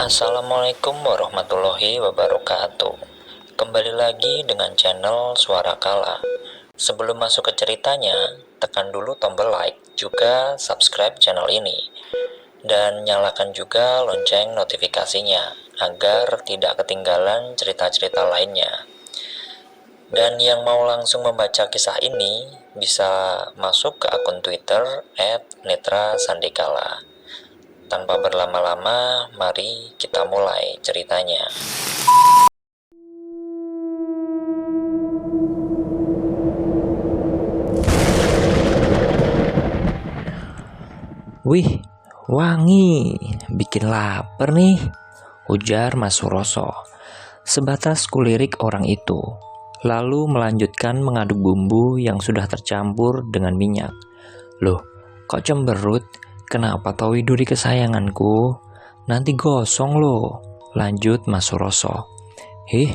Assalamualaikum warahmatullahi wabarakatuh. Kembali lagi dengan channel Suara Kala. Sebelum masuk ke ceritanya, tekan dulu tombol like, juga subscribe channel ini. Dan nyalakan juga lonceng notifikasinya, agar tidak ketinggalan cerita-cerita lainnya. Dan yang mau langsung membaca kisah ini, bisa masuk ke akun Twitter @netrasandikala. Tanpa berlama-lama, mari kita mulai ceritanya. Wih, wangi, bikin lapar nih, ujar Mas Suroso. Sebatas kulirik orang itu, lalu melanjutkan mengaduk bumbu yang sudah tercampur dengan minyak. Loh, kok cemberut? Kenapa tahu duri kesayanganku? Nanti gosong loh, lanjut Mas Suroso. Hih,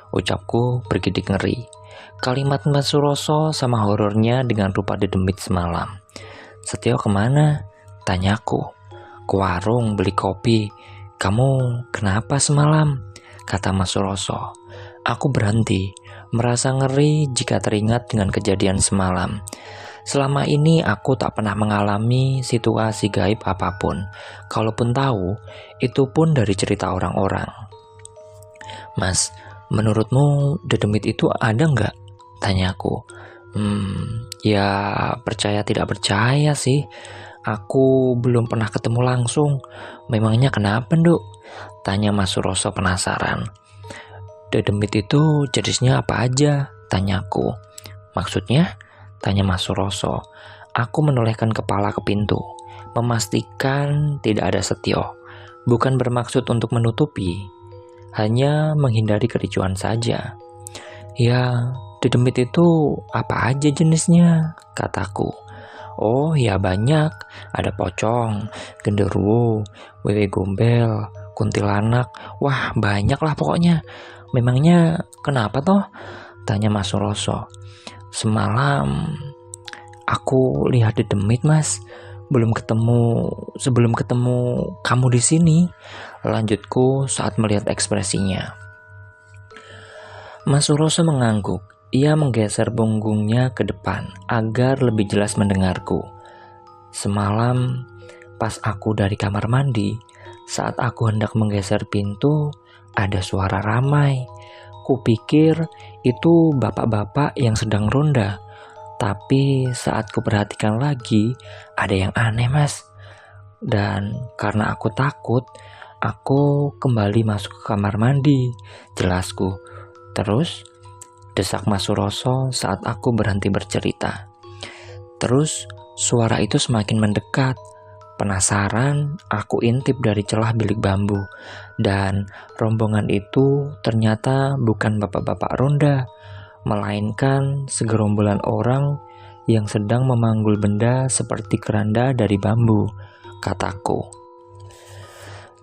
ucapku bergidik ngeri. Kalimat Mas Suroso sama horornya dengan rupa dedemit semalam. Setio kemana? Tanyaku. Ke warung beli kopi. Kamu kenapa semalam? Kata Mas Suroso. Aku berhenti, merasa ngeri jika teringat dengan kejadian semalam. Selama ini aku tak pernah mengalami situasi gaib apapun. Kalaupun tahu, itu pun dari cerita orang-orang. Mas, menurutmu dedemit itu ada nggak? Tanyaku. Ya percaya tidak percaya sih. Aku belum pernah ketemu langsung. Memangnya kenapa, Nduk? Tanya Mas Suroso penasaran. Dedemit itu jenisnya apa aja? Tanyaku. Maksudnya? Tanya Mas Suroso. Aku menolehkan kepala ke pintu, memastikan tidak ada Setio. Bukan bermaksud untuk menutupi, hanya menghindari kericuan saja. Ya, dedemit itu apa aja jenisnya? Kataku. Oh ya banyak, ada pocong, genderuwo, wewe gombel, kuntilanak, wah banyak lah pokoknya. Memangnya kenapa toh? Tanya Mas Suroso. Semalam aku lihat dedemit, Mas. Sebelum ketemu kamu di sini, lanjutku saat melihat ekspresinya. Mas Suroso mengangguk. Ia menggeser punggungnya ke depan agar lebih jelas mendengarku. Semalam, pas aku dari kamar mandi, saat aku hendak menggeser pintu, ada suara ramai. Kupikir itu bapak-bapak yang sedang ronda. Tapi saat kuperhatikan lagi, ada yang aneh, Mas. Dan karena aku takut, aku kembali masuk ke kamar mandi, jelasku. Terus, desak Mas Suroso saat aku berhenti bercerita. Terus suara itu semakin mendekat. Penasaran, aku intip dari celah bilik bambu. Dan rombongan itu ternyata bukan bapak-bapak ronda, melainkan segerombolan orang yang sedang memanggul benda seperti keranda dari bambu, kataku.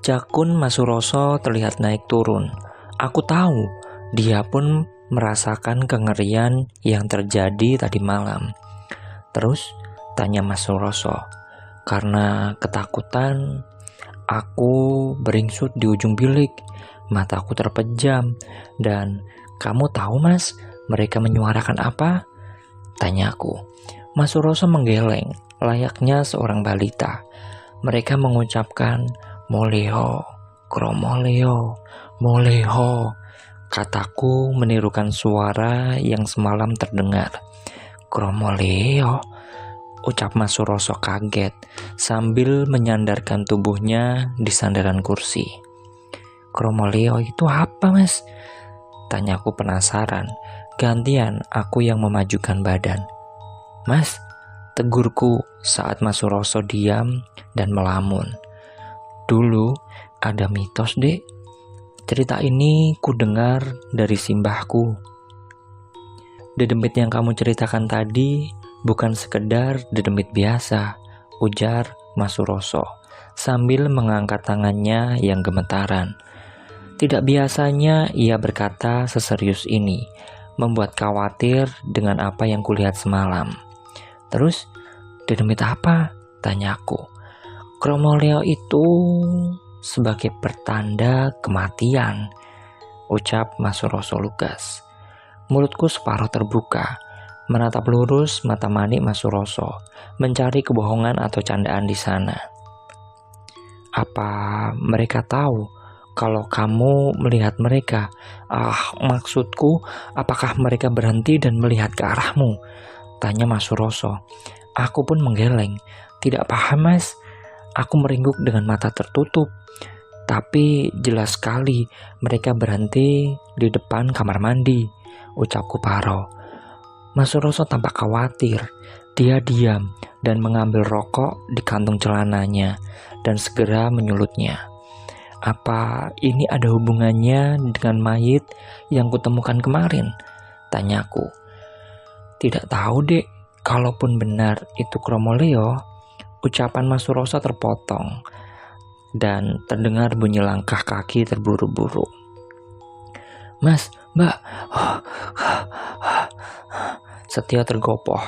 Jakun Mas Suroso terlihat naik turun. Aku tahu, dia pun merasakan kengerian yang terjadi tadi malam. Terus tanya Mas Suroso. Karena ketakutan, aku beringsut di ujung bilik. Mataku terpejam. Dan kamu tahu, Mas, mereka menyuarakan apa? Tanyaku. Mas Suroso menggeleng, layaknya seorang balita. Mereka mengucapkan moleho, kromoleo, moleho. Kataku menirukan suara yang semalam terdengar. Kromoleo, ucap Mas Suroso kaget sambil menyandarkan tubuhnya di sandaran kursi. Kromoleo itu apa, Mas? Tanyaku penasaran. Gantian aku yang memajukan badan. Mas, tegurku saat Mas Suroso diam dan melamun. Dulu ada mitos, Dek. Cerita ini ku dengar dari simbahku. Dedemit yang kamu ceritakan tadi bukan sekedar dedemit biasa, ujar Mas Suroso sambil mengangkat tangannya yang gemetaran. Tidak biasanya ia berkata seserius ini, membuat khawatir dengan apa yang kulihat semalam. Terus, dedemit apa? Tanyaku. Kromoleo itu, sebagai pertanda kematian, ucap Mas Suroso lugas. Mulutku separuh terbuka, menatap lurus mata manik Mas Suroso, mencari kebohongan atau candaan di sana. Apa mereka tahu kalau kamu melihat mereka? Maksudku, apakah mereka berhenti dan melihat ke arahmu? Tanya Mas Suroso. Aku pun menggeleng. Tidak paham, Mas. Aku meringkuk dengan mata tertutup. Tapi jelas sekali mereka berhenti di depan kamar mandi, ucapku paro. Mas Suroso tampak khawatir. Dia diam dan mengambil rokok di kantung celananya dan segera menyulutnya. Apa ini ada hubungannya dengan mayit yang kutemukan kemarin? Tanyaku. Tidak tahu, Dek. Kalaupun benar itu Kromoleo, ucapan Mas Suroso terpotong dan terdengar bunyi langkah kaki terburu-buru. Mas, Mbak. Setio tergopoh,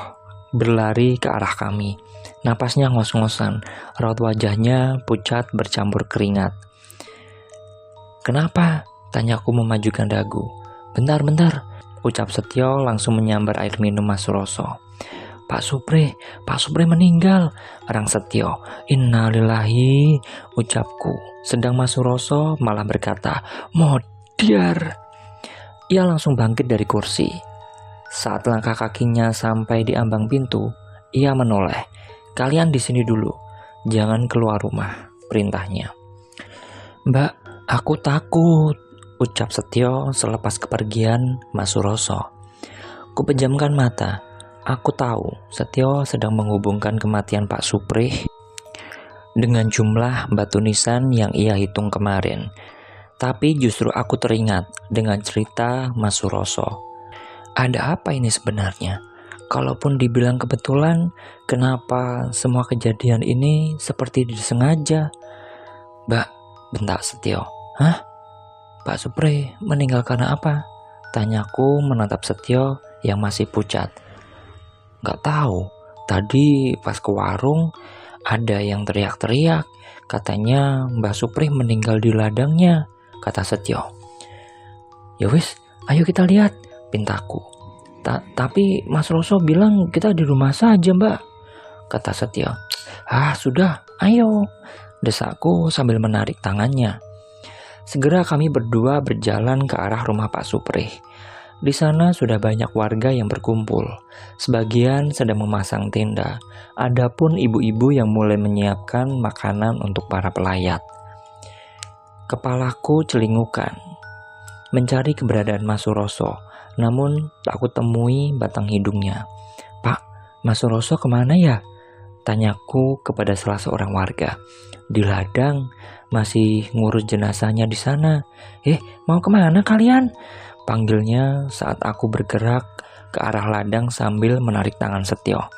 berlari ke arah kami. Napasnya ngos-ngosan, raut wajahnya pucat bercampur keringat. Kenapa? Tanyaku memajukan dagu. Bentar, ucap Setio langsung menyambar air minum Mas Suroso. Pak Supre meninggal, erang Setio. Innalillahi, ucapku. Sedang Mas Suroso malah berkata, Modiar. Ia langsung bangkit dari kursi. Saat langkah kakinya sampai di ambang pintu, ia menoleh. Kalian di sini dulu, jangan keluar rumah, perintahnya. Mbak, aku takut, ucap Setio selepas kepergian Mas Suroso. Kupejamkan mata. Aku tahu Setio sedang menghubungkan kematian Pak Supri dengan jumlah batu nisan yang ia hitung kemarin. Tapi justru aku teringat dengan cerita Mas Suroso. Ada apa ini sebenarnya? Kalaupun dibilang kebetulan, kenapa semua kejadian ini seperti disengaja? Mbak, bentak Setio. Hah? Pak Supri meninggal karena apa? Tanyaku menatap Setio yang masih pucat. Gak tahu, tadi pas ke warung ada yang teriak-teriak. Katanya Mbak Supri meninggal di ladangnya, kata Setio. Ya wis, ayo kita lihat, pintaku. Tapi Mas Suroso bilang kita di rumah saja, Mbak, kata Setio. Sudah, ayo, desakku sambil menarik tangannya. Segera kami berdua berjalan ke arah rumah Pak Supri. Di sana sudah banyak warga yang berkumpul. Sebagian sedang memasang tenda. Adapun ibu-ibu yang mulai menyiapkan makanan untuk para pelayat. Kepalaku celingukan, mencari keberadaan Mas Suroso. Namun tak aku temui batang hidungnya. Pak, Mas Suroso kemana ya? Tanyaku kepada salah seorang warga. Di ladang, masih ngurus jenazahnya di sana. Mau kemana kalian? Panggilnya saat aku bergerak ke arah ladang sambil menarik tangan Setio.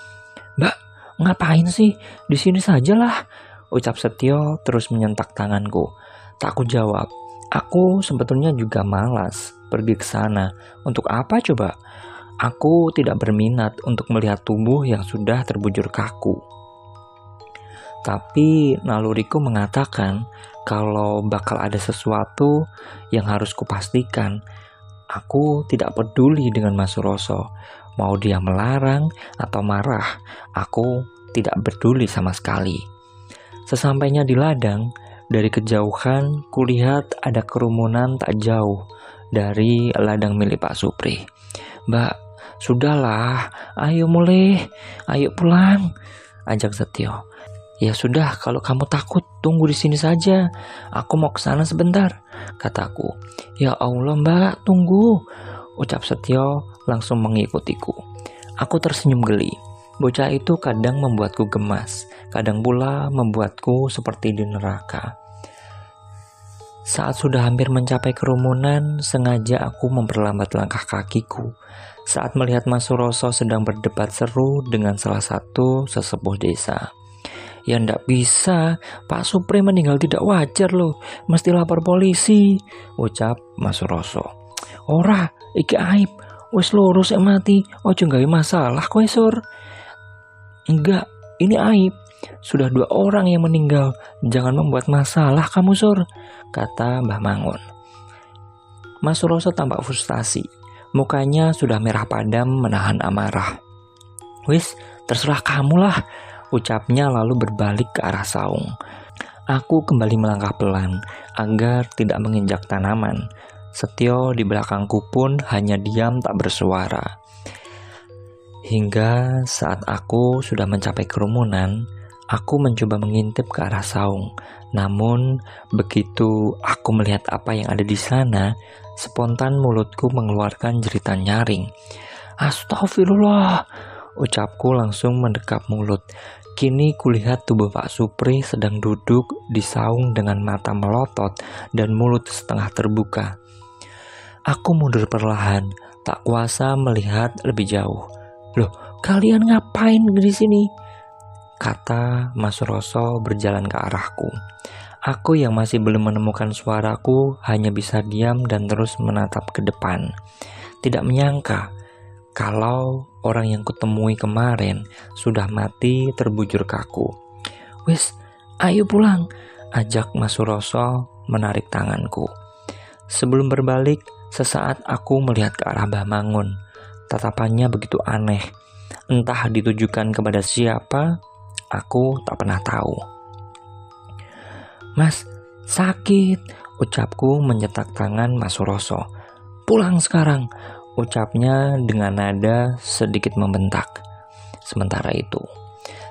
Mbak, ngapain sih? Di sini sajalah, ucap Setio terus menyentak tanganku. Tak aku jawab. Aku sebetulnya juga malas pergi ke sana. Untuk apa coba? Aku tidak berminat untuk melihat tubuh yang sudah terbujur kaku. Tapi naluriku mengatakan kalau bakal ada sesuatu yang harus kupastikan. Aku tidak peduli dengan Mas Suroso. Mau dia melarang atau marah, aku tidak peduli sama sekali. Sesampainya di ladang, dari kejauhan kulihat ada kerumunan tak jauh dari ladang milik Pak Supri. Mbak, sudahlah, ayo mulai, ayo pulang, ajak Setio. Ya sudah, kalau kamu takut, tunggu di sini saja. Aku mau ke sana sebentar, kataku. Ya Allah, Mbak, tunggu, ucap Setio langsung mengikutiku. Aku tersenyum geli. Bocah itu kadang membuatku gemas, kadang pula membuatku seperti di neraka. Saat sudah hampir mencapai kerumunan, sengaja aku memperlambat langkah kakiku saat melihat Mas Suroso sedang berdebat seru dengan salah satu sesepuh desa. Ya ndak bisa, Pak Supri meninggal tidak wajar loh, mesti lapor polisi, ucap Mas Suroso. Ora, iki aib, wis lurus mati, ojo gawe masalah kowe Sur. Enggak, ini aib, Sudah 2 orang yang meninggal. Jangan membuat masalah kamu, Sur, kata Mbah Mangun. Mas Suroso tampak frustasi. Mukanya sudah merah padam menahan amarah. Wis, terserah kamulah, ucapnya lalu berbalik ke arah saung. Aku kembali melangkah pelan agar tidak menginjak tanaman. Setio di belakangku pun hanya diam tak bersuara. Hingga saat aku sudah mencapai kerumunan, aku mencoba mengintip ke arah saung. Namun, begitu aku melihat apa yang ada di sana, spontan mulutku mengeluarkan jeritan nyaring. Astagfirullah, ucapku langsung mendekap mulut. Kini kulihat tubuh Pak Supri sedang duduk di saung dengan mata melotot dan mulut setengah terbuka. Aku mundur perlahan, tak kuasa melihat lebih jauh. Loh, kalian ngapain di sini? Kata Mas Suroso berjalan ke arahku. Aku yang masih belum menemukan suaraku hanya bisa diam dan terus menatap ke depan. Tidak menyangka kalau orang yang kutemui kemarin sudah mati terbujur kaku. Wis, ayo pulang, ajak Mas Suroso menarik tanganku. Sebelum berbalik, sesaat aku melihat ke arah Mbah Mangun. Tatapannya begitu aneh. Entah ditujukan kepada siapa, aku tak pernah tahu. Mas, sakit, ucapku menyetak tangan Mas Suroso. Pulang sekarang, ucapnya dengan nada sedikit membentak. Sementara itu,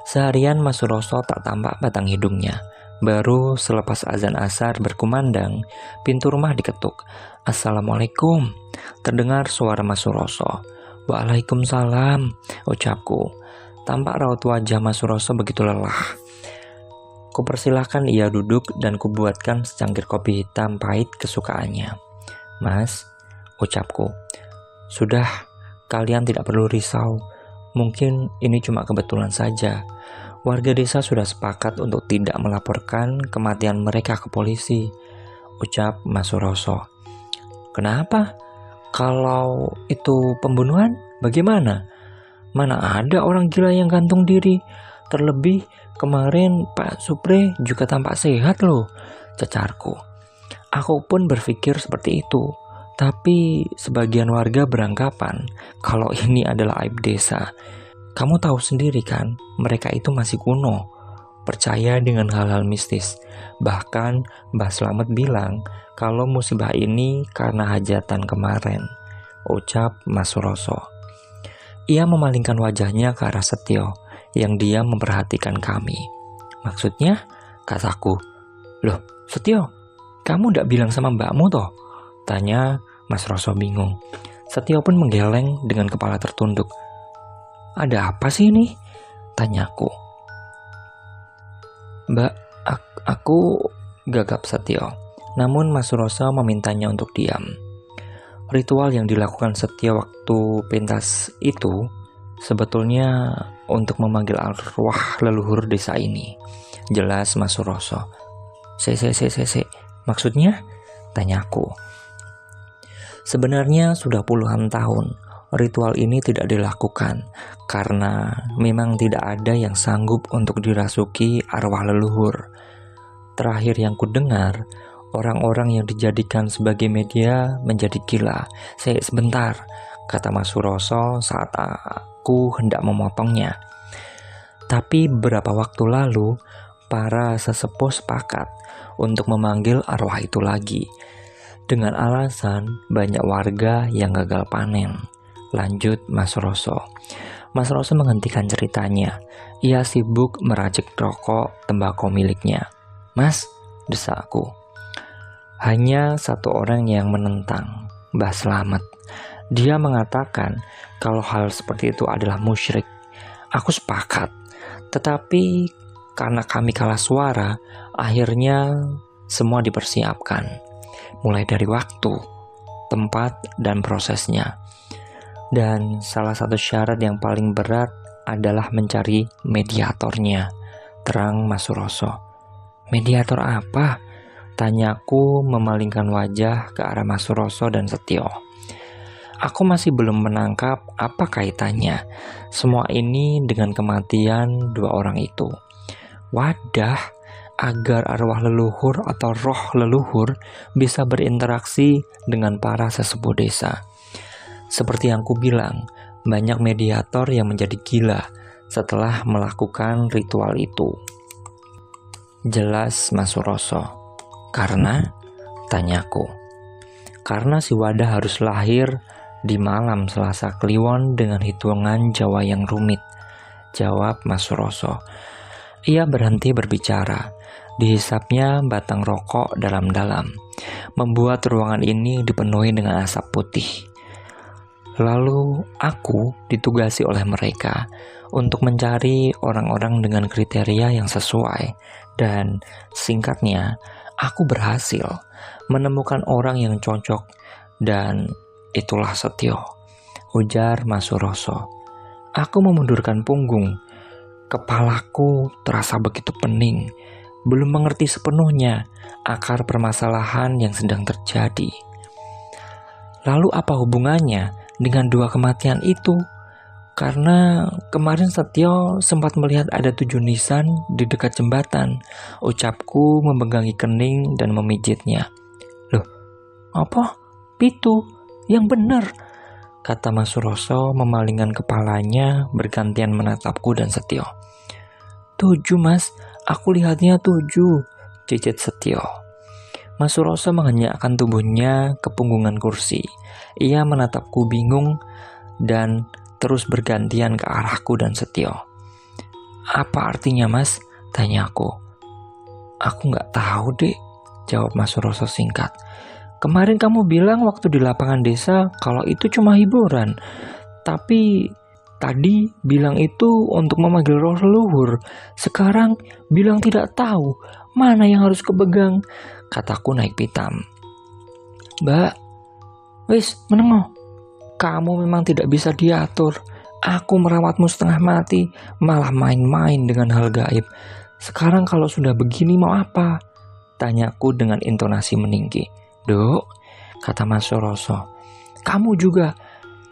seharian Mas Suroso tak tampak batang hidungnya. Baru selepas azan asar berkumandang, pintu rumah diketuk. Assalamualaikum, terdengar suara Mas Suroso. Waalaikumsalam, ucapku. Tampak raut wajah Mas Suroso begitu lelah. Kupersilahkan ia duduk dan kubuatkan secangkir kopi hitam pahit kesukaannya. Mas, ucapku. Sudah, kalian tidak perlu risau. Mungkin ini cuma kebetulan saja. Warga desa sudah sepakat untuk tidak melaporkan kematian mereka ke polisi, ucap Mas Suroso. Kenapa? Kalau itu pembunuhan, bagaimana? Mana ada orang gila yang gantung diri? Terlebih kemarin Pak Supri juga tampak sehat loh, cecarku. Aku pun berpikir seperti itu. Tapi sebagian warga beranggapan kalau ini adalah aib desa. Kamu tahu sendiri kan, mereka itu masih kuno, percaya dengan hal-hal mistis. Bahkan Mbah Slamet bilang kalau musibah ini karena hajatan kemarin, ucap Mas Suroso. Ia memalingkan wajahnya ke arah Setio yang diam memperhatikan kami. Maksudnya, kataku. Loh, Setio, kamu ndak bilang sama mbakmu toh? Tanya Mas Suroso bingung. Setio pun menggeleng dengan kepala tertunduk. Ada apa sih ini? Tanyaku. Mbak, aku gagap Setio. Namun Mas Suroso memintanya untuk diam. Ritual yang dilakukan Setio waktu pentas itu sebetulnya untuk memanggil arwah leluhur desa ini. Jelas Mas Suroso. Se. Maksudnya? Tanyaku. Sebenarnya sudah puluhan tahun ritual ini tidak dilakukan karena memang tidak ada yang sanggup untuk dirasuki arwah leluhur. Terakhir yang kudengar, orang-orang yang dijadikan sebagai media menjadi gila. Sebentar, kata Mas Suroso saat aku hendak memotongnya. Tapi beberapa waktu lalu, para sesepuh sepakat untuk memanggil arwah itu lagi. Dengan alasan banyak warga yang gagal panen. Lanjut Mas Suroso. Mas Suroso menghentikan ceritanya. Ia sibuk meracik rokok tembakau miliknya. Mas, desakku. Hanya satu orang yang menentang, Mbah Slamet. Dia mengatakan kalau hal seperti itu adalah musyrik. Aku sepakat. Tetapi karena kami kalah suara, akhirnya semua dipersiapkan. Mulai dari waktu, tempat, dan prosesnya. Dan salah satu syarat yang paling berat adalah mencari mediatornya, terang Mas Suroso. Mediator apa? Tanyaku memalingkan wajah ke arah Mas Suroso dan Setio. Aku masih belum menangkap apa kaitannya semua ini dengan kematian 2 orang itu. wadah agar arwah leluhur atau roh leluhur bisa berinteraksi dengan para sesepuh desa. Seperti yang ku bilang, banyak mediator yang menjadi gila setelah melakukan ritual itu. Jelas Mas Suroso. Karena? Tanyaku. Karena si wadah harus lahir di malam Selasa Kliwon dengan hitungan Jawa yang rumit, jawab Mas Suroso. Ia berhenti berbicara. Dihisapnya batang rokok dalam-dalam, membuat ruangan ini dipenuhi dengan asap putih. Lalu aku ditugasi oleh mereka untuk mencari orang-orang dengan kriteria yang sesuai. Dan singkatnya, aku berhasil menemukan orang yang cocok, dan itulah Setio, ujar Mas Suroso. Aku memundurkan punggung. Kepalaku terasa begitu pening, belum mengerti sepenuhnya akar permasalahan yang sedang terjadi. Lalu apa hubungannya dengan dua kematian itu? Karena kemarin Setio sempat melihat ada 7 nisan di dekat jembatan. Ucapku memegangi kening dan memijitnya. Loh, apa? Pitu? Yang benar, kata Mas Suroso memalingkan kepalanya bergantian menatapku dan Setio. 7 Mas, aku lihatnya 7, cicit Setio. Mas Suroso mengenyakkan tubuhnya ke punggungan kursi. Ia menatapku bingung dan terus bergantian ke arahku dan Setio. Apa artinya Mas? Tanyaku. Aku nggak tahu dek, jawab Mas Suroso singkat. Kemarin kamu bilang waktu di lapangan desa kalau itu cuma hiburan. Tapi tadi bilang itu untuk memanggil roh leluhur. Sekarang bilang tidak tahu mana yang harus kepegang, kataku naik pitam. Mbak, wis menengok. Kamu memang tidak bisa diatur. Aku merawatmu setengah mati, malah main-main dengan hal gaib. Sekarang kalau sudah begini mau apa? Tanyaku dengan intonasi meninggi. Dok, kata Mas Suroso, kamu juga.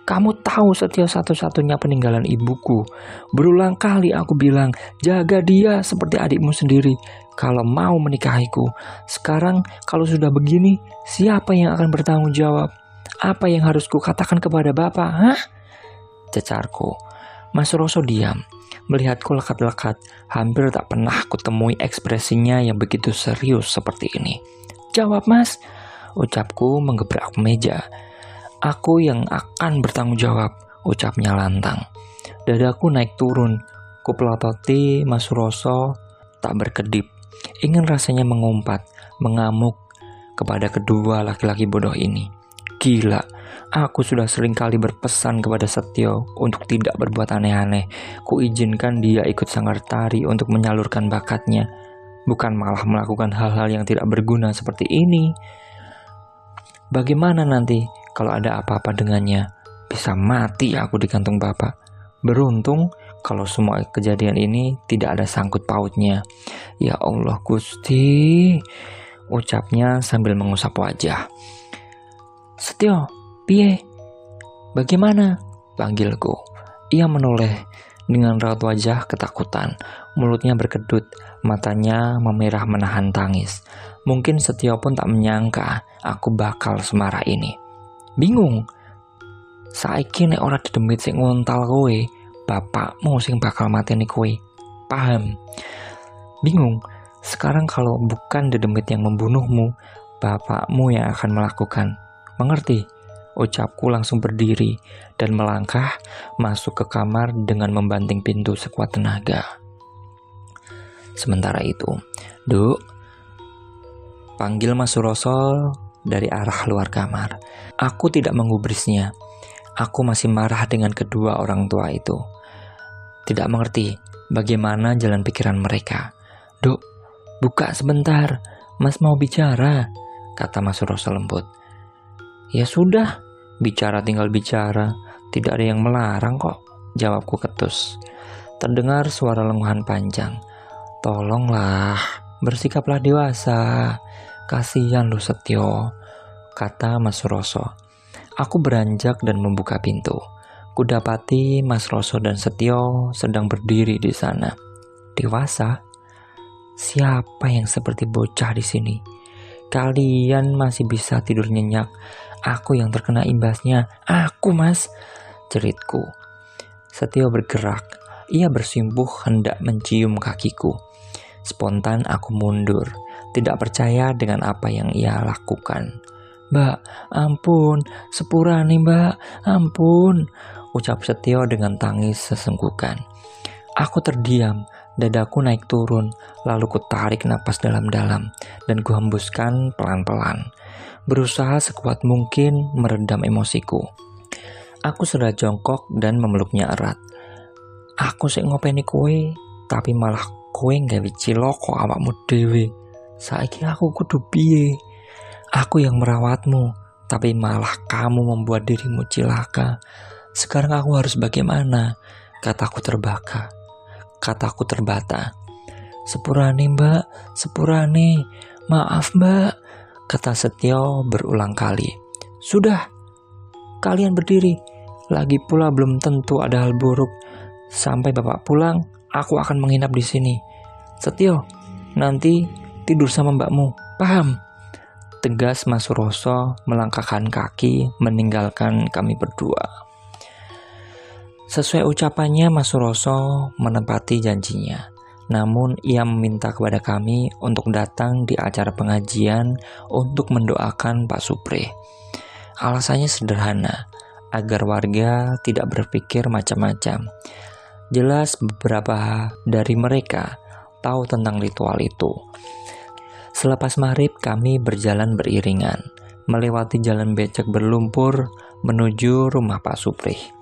Kamu tahu Setio satu-satunya peninggalan ibuku. Berulang kali aku bilang, jaga dia seperti adikmu sendiri kalau mau menikahiku. Sekarang kalau sudah begini, siapa yang akan bertanggung jawab? Apa yang harus kukatakan kepada Bapak, hah? Cecarku. Mas Suroso diam, melihatku lekat-lekat. Hampir tak pernah kutemui ekspresinya yang begitu serius seperti ini. Jawab Mas, ucapku menggebrak meja. Aku yang akan bertanggung jawab, ucapnya lantang. Dadaku naik turun. Kupelototi Mas Suroso tak berkedip. Ingin rasanya mengumpat, mengamuk kepada kedua laki-laki bodoh ini. Gila, aku sudah sering kali berpesan kepada Setio untuk tidak berbuat aneh-aneh. Kuizinkan dia ikut sanggar tari untuk menyalurkan bakatnya, bukan malah melakukan hal-hal yang tidak berguna seperti ini. Bagaimana nanti kalau ada apa-apa dengannya? Bisa mati aku di kantung Bapak. Beruntung kalau semua kejadian ini tidak ada sangkut pautnya. Ya Allah Gusti, ucapnya sambil mengusap wajah. Setio, piye? Bagaimana? Panggilku. Ia menoleh dengan raut wajah ketakutan. Mulutnya berkedut, matanya memerah menahan tangis. Mungkin Setio pun tak menyangka aku bakal semarah ini. Bingung. Saiki nek ora didemit sing ngontal kowe, bapakmu sing bakal mateni kowe. Paham? Bingung. Sekarang kalau bukan dedemit yang membunuhmu, bapakmu yang akan melakukan. Mengerti? Ucapku langsung berdiri dan melangkah masuk ke kamar dengan membanting pintu sekuat tenaga. Sementara itu, Duk, panggil Mas Suroso dari arah luar kamar. Aku tidak menggubrisnya. Aku masih marah dengan kedua orang tua itu. Tidak mengerti bagaimana jalan pikiran mereka. Duk, buka sebentar. Mas mau bicara, kata Mas Suroso lembut. Ya sudah, bicara tinggal bicara. Tidak ada yang melarang kok, jawabku ketus. Terdengar suara lenguhan panjang. Tolonglah, bersikaplah dewasa. Kasihan lu Setio, kata Mas Suroso. Aku beranjak dan membuka pintu. Kudapati Mas Suroso dan Setio sedang berdiri di sana. Dewasa? Siapa yang seperti bocah di sini? Kalian masih bisa tidur nyenyak. Aku yang terkena imbasnya. Aku, Mas, jeritku. Setio bergerak. Ia bersimpuh hendak mencium kakiku. Spontan aku mundur, tidak percaya dengan apa yang ia lakukan. Mbak, ampun, sepura nih mbak, ampun, ucap Setio dengan tangis sesenggukan. Aku terdiam, dadaku naik turun, lalu ku tarik napas dalam-dalam dan ku hembuskan pelan-pelan, berusaha sekuat mungkin meredam emosiku. Aku sudah jongkok dan memeluknya erat. Aku sik ngopeni kowe, tapi malah kowe nggawe cilaka awakmu dhewe. Saiki aku kudu piye? Aku yang merawatmu, tapi malah kamu membuat dirimu cilaka. Sekarang aku harus bagaimana? Kataku terbata. Sepurane mbak, sepurane. Maaf mbak, kata Setio berulang kali. Sudah, kalian berdiri. Lagi pula belum tentu ada hal buruk. Sampai bapak pulang, aku akan menginap di sini. Setio, nanti tidur sama mbakmu, paham? Tegas Mas Suroso melangkahkan kaki meninggalkan kami berdua. Sesuai ucapannya, Mas Suroso menepati janjinya. Namun ia meminta kepada kami untuk datang di acara pengajian untuk mendoakan Pak Supri. Alasannya sederhana, agar warga tidak berpikir macam-macam. Jelas beberapa dari mereka tahu tentang ritual itu. Selepas maghrib kami berjalan beriringan, melewati jalan becek berlumpur menuju rumah Pak Supri.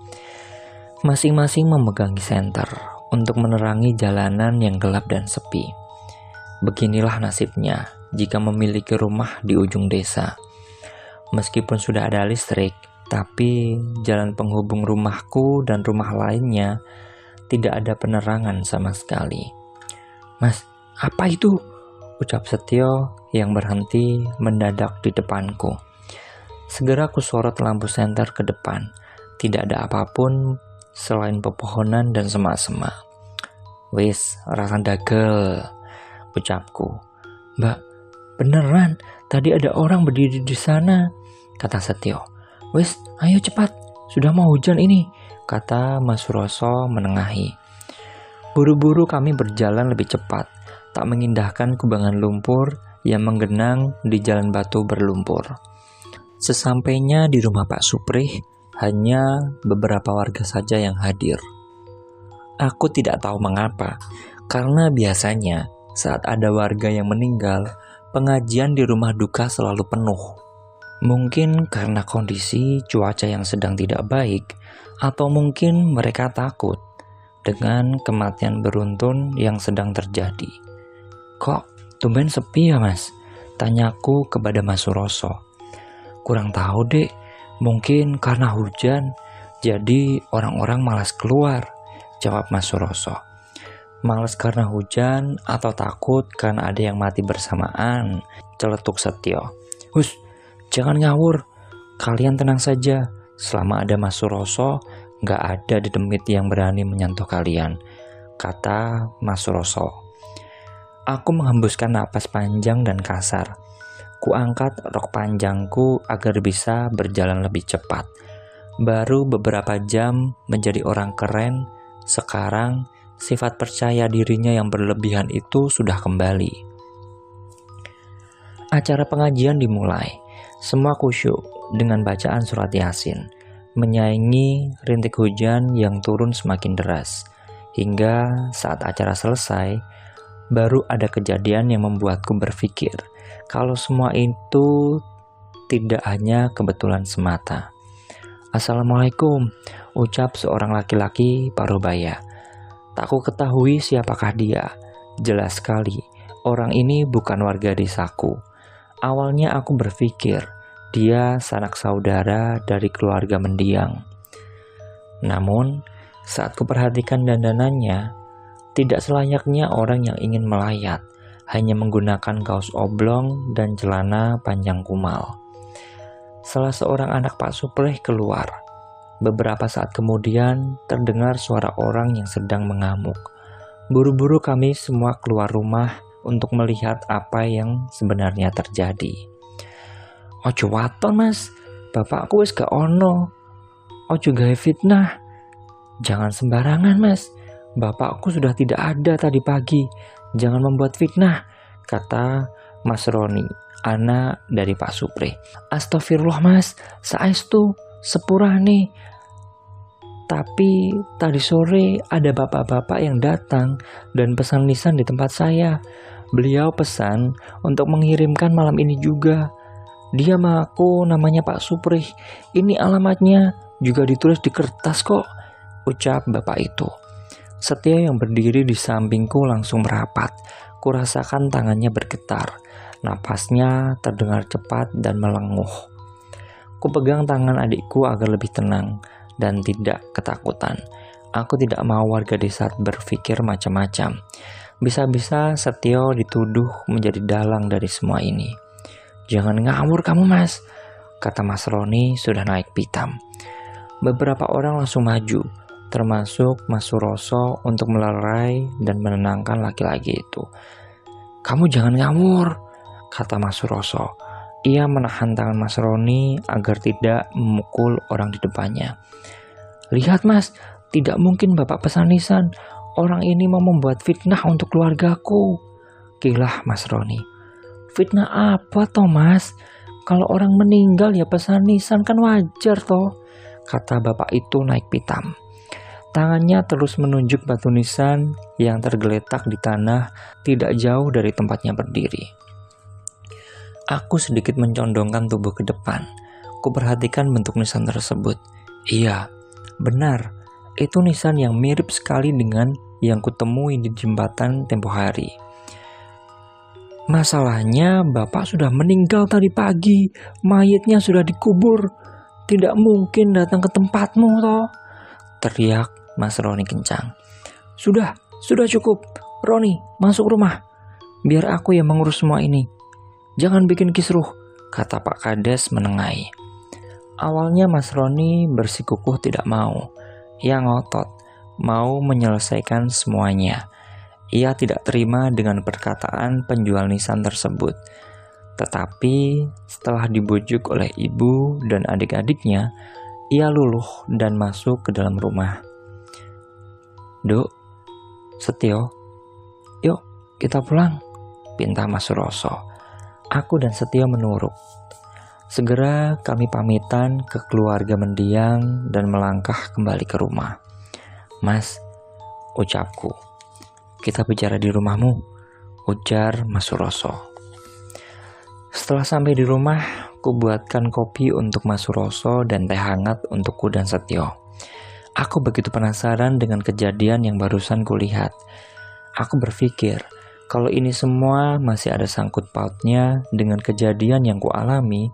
Masing-masing memegangi senter untuk menerangi jalanan yang gelap dan sepi. Beginilah nasibnya jika memiliki rumah di ujung desa. Meskipun sudah ada listrik, tapi jalan penghubung rumahku dan rumah lainnya tidak ada penerangan sama sekali. Mas, apa itu? Ucap Setio yang berhenti mendadak di depanku. Segera ku sorot lampu senter ke depan. Tidak ada apapun selain pepohonan dan semak-semak. Wis, rasa dagel, ucapku. Mbak, beneran, tadi ada orang berdiri di sana, kata Setio. Wis, ayo cepat, sudah mau hujan ini, kata Mas Suroso menengahi. Buru-buru kami berjalan lebih cepat, tak mengindahkan kubangan lumpur yang menggenang di jalan batu berlumpur. Sesampainya di rumah Pak Supri, hanya beberapa warga saja yang hadir. Aku tidak tahu mengapa, karena biasanya saat ada warga yang meninggal, pengajian di rumah duka selalu penuh. Mungkin karena kondisi cuaca yang sedang tidak baik, atau mungkin mereka takut dengan kematian beruntun yang sedang terjadi. Kok tumben sepi ya mas? Tanyaku kepada Mas Suroso. Kurang tahu dek, mungkin karena hujan, jadi orang-orang malas keluar, jawab Mas Suroso. Malas karena hujan atau takut karena ada yang mati bersamaan, celetuk Setio. Hus, jangan ngawur, kalian tenang saja. Selama ada Mas Suroso, gak ada dedemit yang berani menyentuh kalian, kata Mas Suroso. Aku menghembuskan napas panjang dan kasar. Kuangkat rok panjangku agar bisa berjalan lebih cepat. Baru beberapa jam menjadi orang keren, sekarang sifat percaya dirinya yang berlebihan itu sudah kembali. Acara pengajian dimulai. Semua khusyuk dengan bacaan surat Yasin, menyaingi rintik hujan yang turun semakin deras. Hingga saat acara selesai, baru ada kejadian yang membuatku berpikir kalau semua itu tidak hanya kebetulan semata. Assalamualaikum, ucap seorang laki-laki parubaya. Tak ku ketahui siapakah dia. Jelas sekali, orang ini bukan warga desaku. Awalnya aku berpikir dia sanak saudara dari keluarga mendiang. Namun, saat kuperhatikan dandanannya, tidak selayaknya orang yang ingin melayat, hanya menggunakan kaos oblong dan celana panjang kumal. Salah seorang anak Pak Supri keluar. Beberapa saat kemudian terdengar suara orang yang sedang mengamuk. Buru-buru kami semua keluar rumah untuk melihat apa yang sebenarnya terjadi. Ojo waton mas, bapakku wis gak ono. Ojo gawe fitnah. Jangan sembarangan mas, bapakku sudah tidak ada tadi pagi. Jangan membuat fitnah, kata Mas Roni, anak dari Pak Supri. Astagfirullah mas, saestu sepurane. Tapi tadi sore ada bapak-bapak yang datang dan pesan nisan di tempat saya. Beliau pesan untuk mengirimkan malam ini juga. Dia mengaku namanya Pak Supri. Ini alamatnya juga ditulis di kertas kok, ucap bapak itu. Setio yang berdiri di sampingku langsung merapat. Kurasakan tangannya bergetar. Napasnya terdengar cepat dan melenguh. Kupegang tangan adikku agar lebih tenang dan tidak ketakutan. Aku tidak mau warga desa berpikir macam-macam. Bisa-bisa Setio dituduh menjadi dalang dari semua ini. Jangan ngawur kamu mas, kata Mas Roni sudah naik pitam. Beberapa orang langsung maju, termasuk Mas Suroso untuk melerai dan menenangkan laki-laki itu. Kamu jangan ngawur, kata Mas Suroso. Ia menahan tangan Mas Roni agar tidak memukul orang di depannya. Lihat mas, tidak mungkin bapak pesan nisan. Orang ini mau membuat fitnah untuk keluargaku, kilah Mas Roni. Fitnah apa toh mas? Kalau orang meninggal ya pesan nisan kan wajar toh, kata bapak itu naik pitam. Tangannya terus menunjuk batu nisan yang tergeletak di tanah tidak jauh dari tempatnya berdiri. Aku sedikit mencondongkan tubuh ke depan. Kuperhatikan bentuk nisan tersebut. Iya, benar. Itu nisan yang mirip sekali dengan yang kutemui di jembatan tempo hari. Masalahnya bapak sudah meninggal tadi pagi. Mayitnya sudah dikubur. Tidak mungkin datang ke tempatmu toh, teriak Mas Roni kencang. Sudah cukup. Roni, masuk rumah. Biar aku yang mengurus semua ini. Jangan bikin kisruh, kata Pak Kades menengahi. Awalnya Mas Roni bersikukuh tidak mau. Ia ngotot, mau menyelesaikan semuanya. Ia tidak terima dengan perkataan penjual nisan tersebut. Tetapi setelah dibujuk oleh ibu dan adik-adiknya, ia luluh dan masuk ke dalam rumah. Duk, Setio, yuk kita pulang, pinta Mas Suroso. Aku dan Setio menurut. Segera kami pamitan ke keluarga mendiang dan melangkah kembali ke rumah. Mas, ucapku, kita bicara di rumahmu, ujar Mas Suroso. Setelah sampai di rumah, ku buatkan kopi untuk Mas Suroso dan teh hangat untukku dan Setio. Aku begitu penasaran dengan kejadian yang barusan kulihat. Aku berpikir, kalau ini semua masih ada sangkut pautnya dengan kejadian yang kualami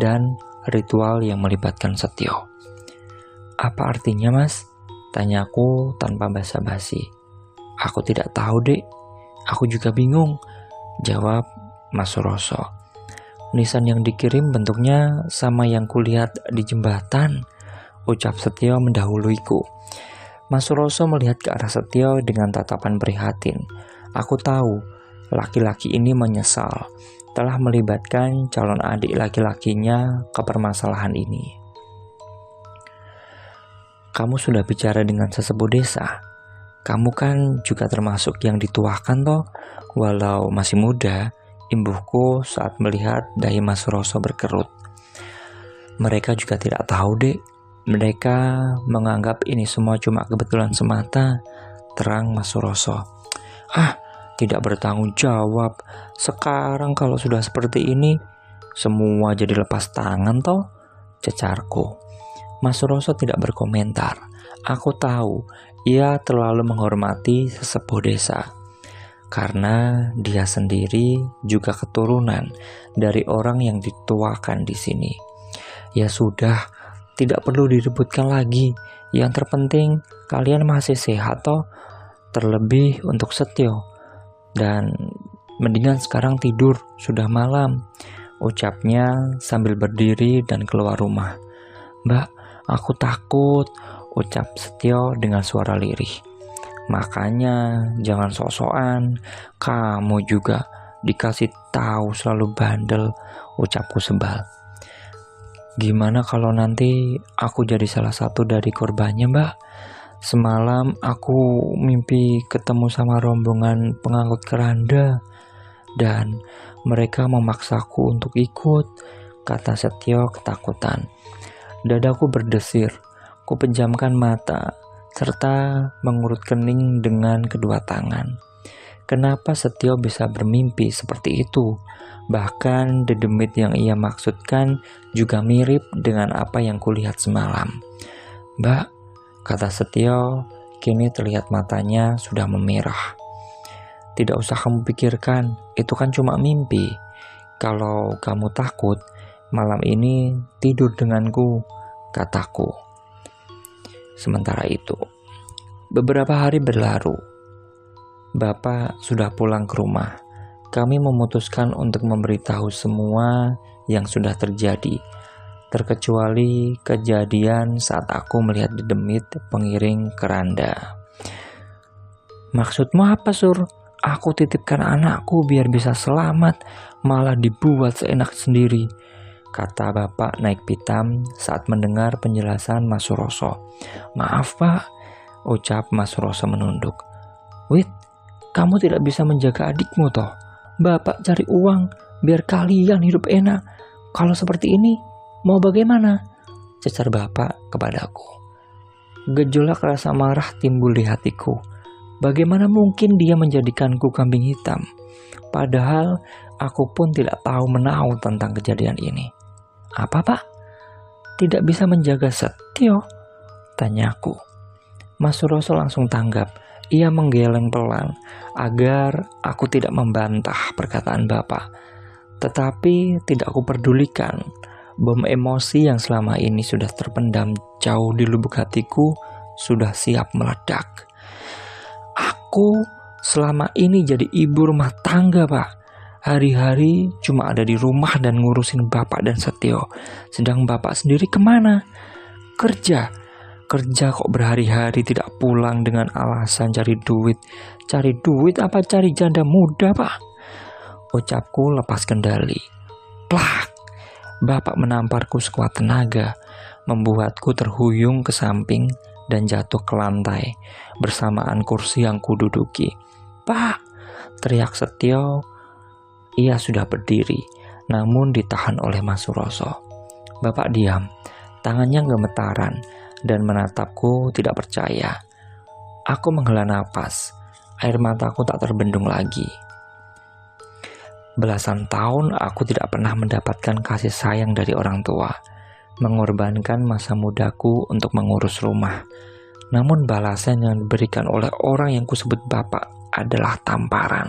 dan ritual yang melibatkan Setio. Apa artinya mas? Tanyaku tanpa basa-basi. Aku tidak tahu dek, aku juga bingung, jawab Mas Suroso. Nisan yang dikirim bentuknya sama yang kulihat di jembatan, ucap Setio mendahuluiku. Mas Suroso melihat ke arah Setio dengan tatapan prihatin. Aku tahu laki-laki ini menyesal telah melibatkan calon adik laki-lakinya ke permasalahan ini. Kamu sudah bicara dengan sesepuh desa? Kamu kan juga termasuk yang dituakan toh? Walau masih muda, imbuhku saat melihat dahi Mas Suroso berkerut. Mereka juga tidak tahu dek. Mereka menganggap ini semua cuma kebetulan semata, terang Mas Suroso. Tidak bertanggung jawab. Sekarang kalau sudah seperti ini, semua jadi lepas tangan toh, cecarku. Mas Suroso tidak berkomentar. Aku tahu ia terlalu menghormati sesepuh desa. Karena dia sendiri juga keturunan dari orang yang dituakan di sini. Ya sudah, tidak perlu diributkan lagi. Yang terpenting kalian masih sehat toh. Terlebih untuk Setio. Dan mendingan sekarang tidur, sudah malam, ucapnya sambil berdiri dan keluar rumah. Mbak, aku takut, ucap Setio dengan suara lirih. Makanya jangan sok-sokan, kamu juga dikasih tahu selalu bandel, ucapku sebal. Gimana kalau nanti aku jadi salah satu dari korbannya, Mbak? Semalam aku mimpi ketemu sama rombongan pengangkut keranda dan mereka memaksaku untuk ikut, kata Setio ketakutan. Dadaku berdesir, ku pejamkan mata serta mengurut kening dengan kedua tangan. Kenapa Setio bisa bermimpi seperti itu? Bahkan dedemit yang ia maksudkan juga mirip dengan apa yang kulihat semalam. Mbak, kata Setio, kini terlihat matanya sudah memerah. Tidak usah kamu pikirkan, itu kan cuma mimpi. Kalau kamu takut, malam ini tidur denganku, kataku. Sementara itu, beberapa hari berlalu. Bapak sudah pulang ke rumah. Kami memutuskan untuk memberitahu semua yang sudah terjadi, terkecuali kejadian saat aku melihat dedemit pengiring keranda. Maksudmu apa, Sur? Aku titipkan anakku biar bisa selamat, malah dibuat seenak sendiri, kata Bapak naik pitam saat mendengar penjelasan Mas Suroso. Maaf, Pak, ucap Mas Suroso menunduk. Wit, kamu tidak bisa menjaga adikmu toh? Bapak cari uang biar kalian hidup enak. Kalau seperti ini, mau bagaimana? Cecar Bapak kepadaku. Gejolak rasa marah timbul di hatiku. Bagaimana mungkin dia menjadikanku kambing hitam? Padahal aku pun tidak tahu menahu tentang kejadian ini. Apa, Pak? Tidak bisa menjaga Setio? Tanyaku. Mas Suroso langsung tanggap. Ia menggeleng pelan agar aku tidak membantah perkataan Bapak. Tetapi tidak aku pedulikan. Bom emosi yang selama ini sudah terpendam jauh di lubuk hatiku sudah siap meledak. Aku selama ini jadi ibu rumah tangga, Pak. Hari-hari cuma ada di rumah dan ngurusin Bapak dan Setio. Sedang Bapak sendiri kemana? Kerja kok berhari-hari tidak pulang dengan alasan cari duit. Cari duit apa cari janda muda, Pak? Ucapku lepas kendali. Plak! Bapak menamparku sekuat tenaga, membuatku terhuyung ke samping dan jatuh ke lantai bersamaan kursi yang kududuki. Pak! Teriak Setio. Ia sudah berdiri, namun ditahan oleh Mas Suroso. Bapak diam, tangannya gemetaran dan menatapku tidak percaya. Aku menghela napas, air mataku tak terbendung lagi. Belasan tahun aku tidak pernah mendapatkan kasih sayang dari orang tua, mengorbankan masa mudaku untuk mengurus rumah. Namun balasan yang diberikan oleh orang yang kusebut Bapak adalah tamparan.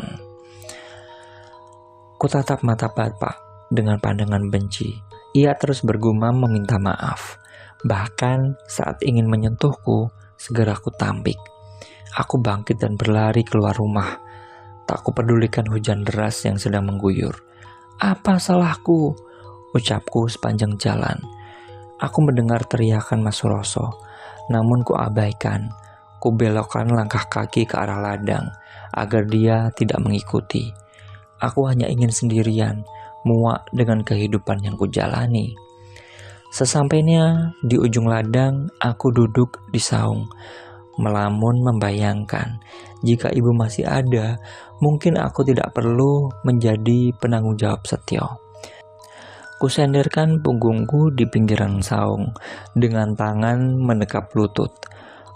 Kutatap mata Bapak dengan pandangan benci. Ia terus bergumam meminta maaf. Bahkan saat ingin menyentuhku, segera ku tampik. Aku bangkit dan berlari keluar rumah. Tak kupedulikan hujan deras yang sedang mengguyur. Apa salahku? Ucapku sepanjang jalan. Aku mendengar teriakan Mas Suroso, namun ku abaikan. Ku belokkan langkah kaki ke arah ladang, agar dia tidak mengikuti. Aku hanya ingin sendirian, muak dengan kehidupan yang kujalani. Sesampainya di ujung ladang, aku duduk di saung, melamun membayangkan jika ibu masih ada, mungkin aku tidak perlu menjadi penanggung jawab Setio. Kusenderkan punggungku di pinggiran saung dengan tangan menekap lutut.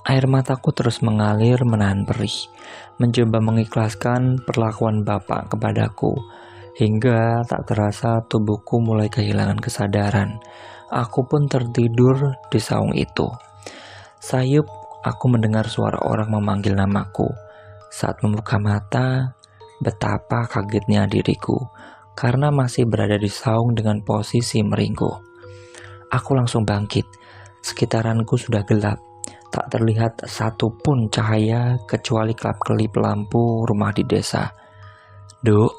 Air mataku terus mengalir menahan perih, mencoba mengikhlaskan perlakuan Bapak kepadaku, hingga tak terasa tubuhku mulai kehilangan kesadaran. Aku pun tertidur di saung itu. Sayup, aku mendengar suara orang memanggil namaku. Saat membuka mata, betapa kagetnya diriku karena masih berada di saung dengan posisi meringkuk. Aku langsung bangkit. Sekitaranku sudah gelap. Tak terlihat satupun cahaya kecuali kelap-kelip lampu rumah di desa. Duk,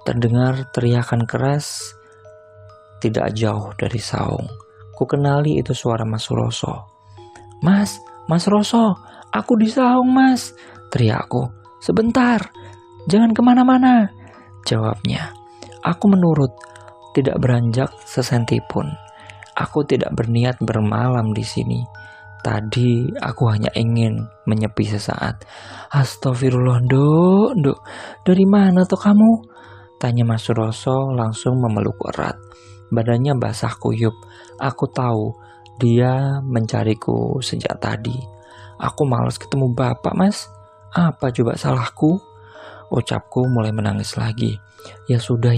terdengar teriakan keras tidak jauh dari saung. Ku kenali itu suara Mas Suroso. Mas Roso, Aku di saung, Mas, teriakku. Sebentar, jangan kemana-mana, jawabnya. Aku menurut, tidak beranjak sesenti pun. Aku tidak berniat bermalam di sini. Tadi aku hanya ingin menyepi sesaat. Astagfirullah, Dok. Dari mana tuh kamu? Tanya Mas Suroso langsung memeluk erat. Badannya basah kuyup. Aku tahu dia mencariku sejak tadi. Aku malas ketemu Bapak, Mas. Apa coba salahku? Ucapku mulai menangis lagi. Ya sudah.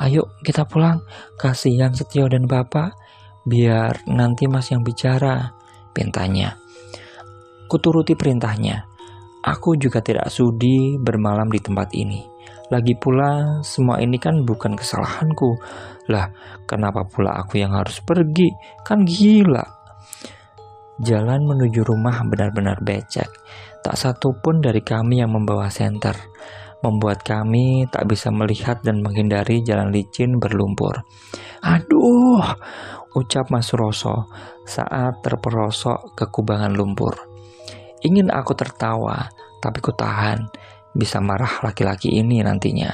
Ayo kita pulang. Kasihan Setio dan Bapak. Biar nanti Mas yang bicara, pintanya. Kuturuti perintahnya. Aku juga tidak sudi bermalam di tempat ini. Lagi pula semua ini kan bukan kesalahanku. Lah, kenapa pula aku yang harus pergi? Kan gila. Jalan menuju rumah benar-benar becek. Tak satu pun dari kami yang membawa senter, membuat kami tak bisa melihat dan menghindari jalan licin berlumpur. Aduh, ucap Mas Suroso saat terperosok ke kubangan lumpur. Ingin aku tertawa, tapi ku tahan. Bisa marah laki-laki ini nantinya.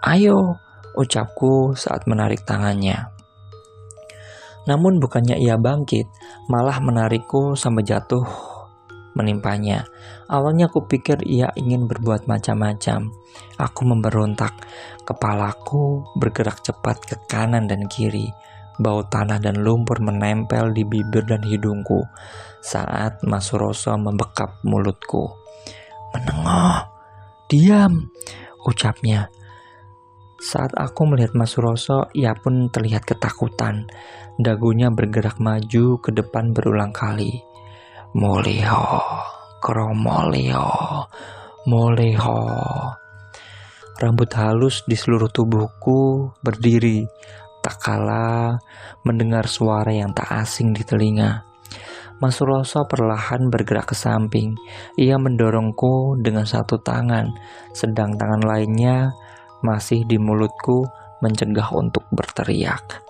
Ayo, ucapku saat menarik tangannya. Namun bukannya ia bangkit, malah menarikku sampai jatuh menimpanya. Awalnya aku pikir ia ingin berbuat macam-macam. Aku memberontak. Kepalaku bergerak cepat ke kanan dan kiri. Bau tanah dan lumpur menempel di bibir dan hidungku saat Mas Suroso membekap mulutku. Menengok, diam, ucapnya. Saat aku melihat Mas Suroso, ia pun terlihat ketakutan. Dagunya bergerak maju ke depan berulang kali. Mulio, kromolio, moleho. Rambut halus di seluruh tubuhku berdiri, tak kalah mendengar suara yang tak asing di telinga. Mas Suroso perlahan bergerak ke samping. Ia mendorongku dengan satu tangan, sedang tangan lainnya masih di mulutku mencegah untuk berteriak.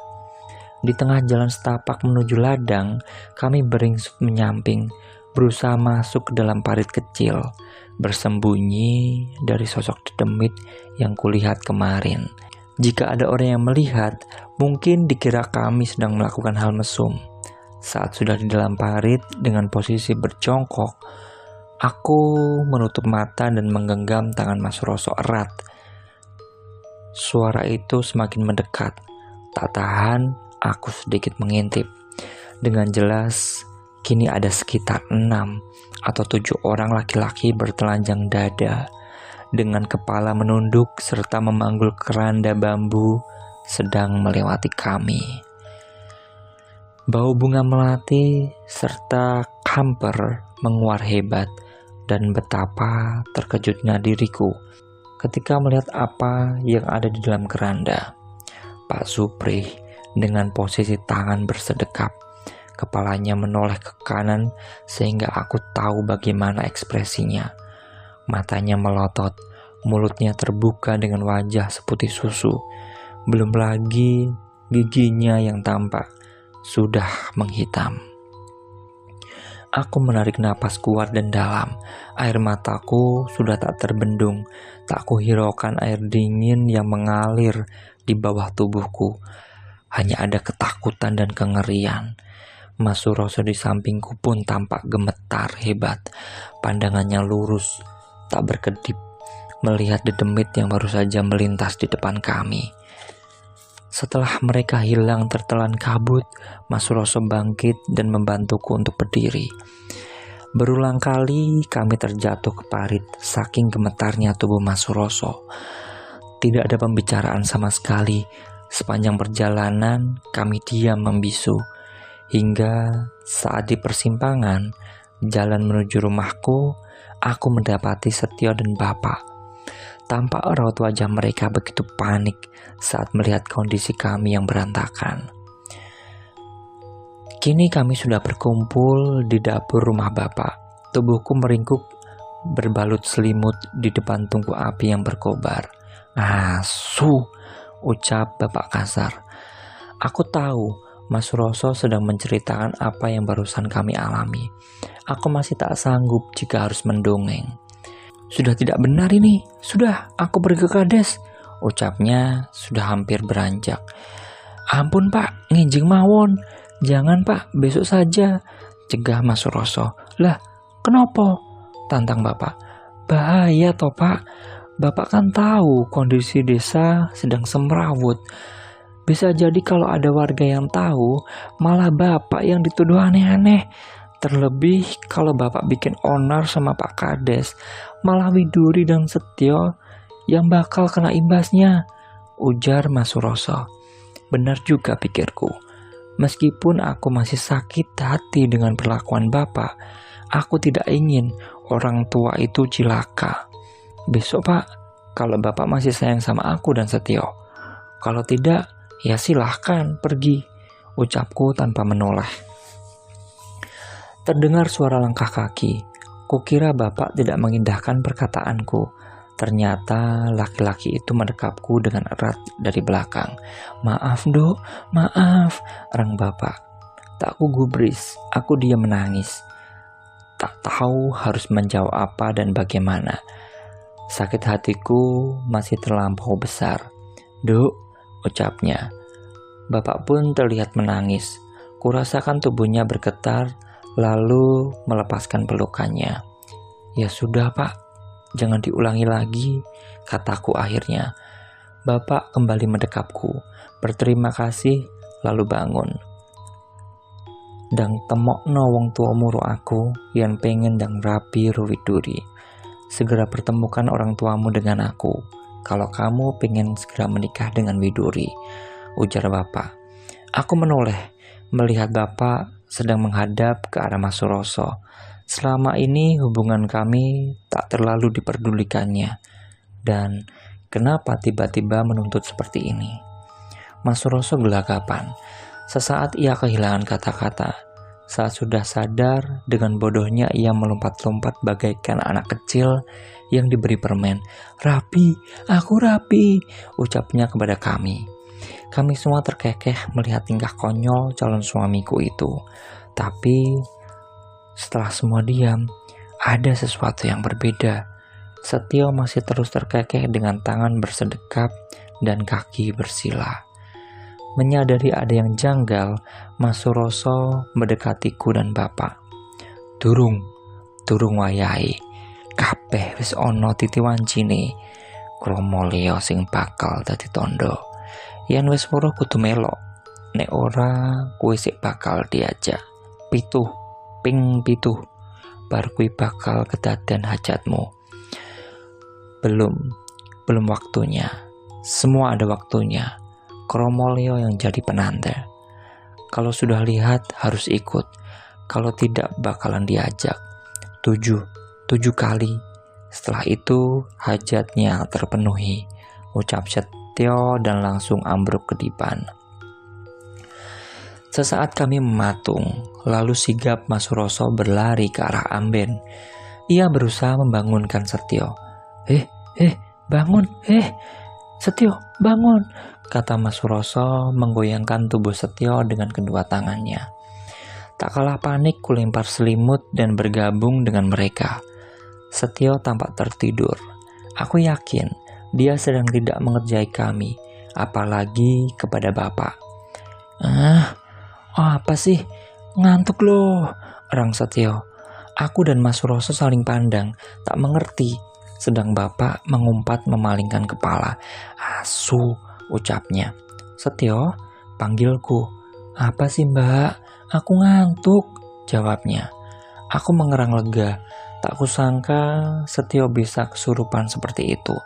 Di tengah jalan setapak menuju ladang, kami beringsut menyamping, berusaha masuk ke dalam parit kecil, bersembunyi dari sosok dedemit yang kulihat kemarin. Jika ada orang yang melihat, mungkin dikira kami sedang melakukan hal mesum. Saat sudah di dalam parit dengan posisi berjongkok, aku menutup mata dan menggenggam tangan Mas Suroso erat. Suara itu semakin mendekat. Tak tahan, aku sedikit mengintip. Dengan jelas, kini ada sekitar 6 atau 7 orang laki-laki bertelanjang dada, dengan kepala menunduk serta memanggul keranda bambu sedang melewati kami. Bau bunga melati serta kamper menguar hebat, dan betapa terkejutnya diriku ketika melihat apa yang ada di dalam keranda. Pak Supri dengan posisi tangan bersedekap, kepalanya menoleh ke kanan sehingga aku tahu bagaimana ekspresinya. Matanya melotot, mulutnya terbuka dengan wajah seputih susu. Belum lagi giginya yang tampak sudah menghitam. Aku menarik napas kuat dan dalam. Air mataku sudah tak terbendung. Tak kuhiraukan air dingin yang mengalir di bawah tubuhku. Hanya ada ketakutan dan kengerian. Mas Suroso di sampingku pun tampak gemetar hebat. Pandangannya lurus, tak berkedip, melihat dedemit yang baru saja melintas di depan kami. Setelah mereka hilang tertelan kabut, Mas Suroso bangkit dan membantuku untuk berdiri. Berulang kali kami terjatuh ke parit saking gemetarnya tubuh Mas Suroso. Tidak ada pembicaraan sama sekali. Sepanjang perjalanan kami diam membisu. Hingga saat di persimpangan jalan menuju rumahku, aku mendapati Setio dan Bapak. Tampak raut wajah mereka begitu panik saat melihat kondisi kami yang berantakan. Kini kami sudah berkumpul di dapur rumah Bapak. Tubuhku meringkuk berbalut selimut di depan tungku api yang berkobar. "Asu," ucap Bapak kasar. Aku tahu Mas Suroso sedang menceritakan apa yang barusan kami alami. Aku masih tak sanggup jika harus mendongeng. Sudah tidak benar ini. Sudah, aku pergi ke Kades. Ucapnya sudah hampir beranjak. Ampun Pak, nginjing mawon. Jangan Pak, besok saja. Cegah Mas Suroso. Lah, kenapa? Tantang Bapak. Bahaya toh Pak. Bapak kan tahu kondisi desa sedang semrawut. Bisa jadi kalau ada warga yang tahu, malah Bapak yang dituduh aneh-aneh. Terlebih kalau Bapak bikin onar sama Pak Kades, malah Widuri dan Setio yang bakal kena imbasnya, ujar Mas Suroso. Benar juga pikirku. Meskipun aku masih sakit hati dengan perlakuan Bapak, aku tidak ingin orang tua itu cilaka. Besok Pak, kalau Bapak masih sayang sama aku dan Setio. Kalau tidak, ya silahkan pergi, ucapku tanpa menoleh. Terdengar suara langkah kaki. Kukira Bapak tidak mengindahkan perkataanku. Ternyata laki-laki itu mendekapku dengan erat dari belakang. Maaf Dok, maaf, erang Bapak. Tak kugubris, aku diam menangis. Tak tahu harus menjawab apa dan bagaimana. Sakit hatiku masih terlampau besar. Dok, ucapnya. Bapak pun terlihat menangis. Kurasakan tubuhnya bergetar, lalu melepaskan pelukannya. Ya sudah Pak, jangan diulangi lagi, kataku akhirnya. Bapak kembali mendekapku, berterima kasih, lalu bangun. Dang temokno wong tua muru aku, yang pengen dang rapi Widuri. Segera pertemukan orang tuamu dengan aku, kalau kamu pengen segera menikah dengan Widuri, ujar Bapak. Aku menoleh, melihat Bapak sedang menghadap ke arah Mas Suroso. Selama ini hubungan kami tak terlalu diperdulikannya. Dan kenapa tiba-tiba menuntut seperti ini? Mas Suroso gelagapan. Sesaat ia kehilangan kata-kata. Saat sudah sadar, dengan bodohnya ia melompat-lompat bagaikan anak kecil yang diberi permen. Rapi, aku rapi, ucapnya kepada kami. Kami semua terkekeh melihat tingkah konyol calon suamiku itu. Tapi setelah semua diam, ada sesuatu yang berbeda. Setio masih terus terkekeh dengan tangan bersedekap dan kaki bersila. Menyadari ada yang janggal, Mas Suroso mendekatiku dan Bapak. Durung wayahe. Kabeh wis ana titiwancine. Kromo liya sing bakal dadi tondo. Yen wis weruh kudu melok. Nek ora kuwi sik bakal diajak. Ping 7. Bar kuwi bakal kedaden hajatmu. Belum waktunya. Semua ada waktunya. Kromolio yang jadi penanda. Kalau sudah lihat harus ikut. Kalau tidak bakalan diajak. 7 kali. Setelah itu hajatnya terpenuhi, ucap Setio dan langsung ambruk ke dipan. Sesaat kami mematung, lalu sigap Mas Suroso berlari ke arah amben. Ia berusaha membangunkan Setio. Bangun, Setio, bangun, kata Mas Suroso menggoyangkan tubuh Setio dengan kedua tangannya. Tak kalah panik kulempar selimut dan bergabung dengan mereka. Setio tampak tertidur. Aku yakin dia sedang tidak mengerjai kami, apalagi kepada Bapak. Apa sih? Ngantuk loh, erang Setio. Aku dan Mas Suroso saling pandang, tak mengerti. Sedang Bapak mengumpat memalingkan kepala. Asu, ucapnya. Setio, panggilku. Apa sih Mbak? Aku ngantuk, jawabnya. Aku mengerang lega. Tak kusangka Setio bisa kesurupan seperti itu.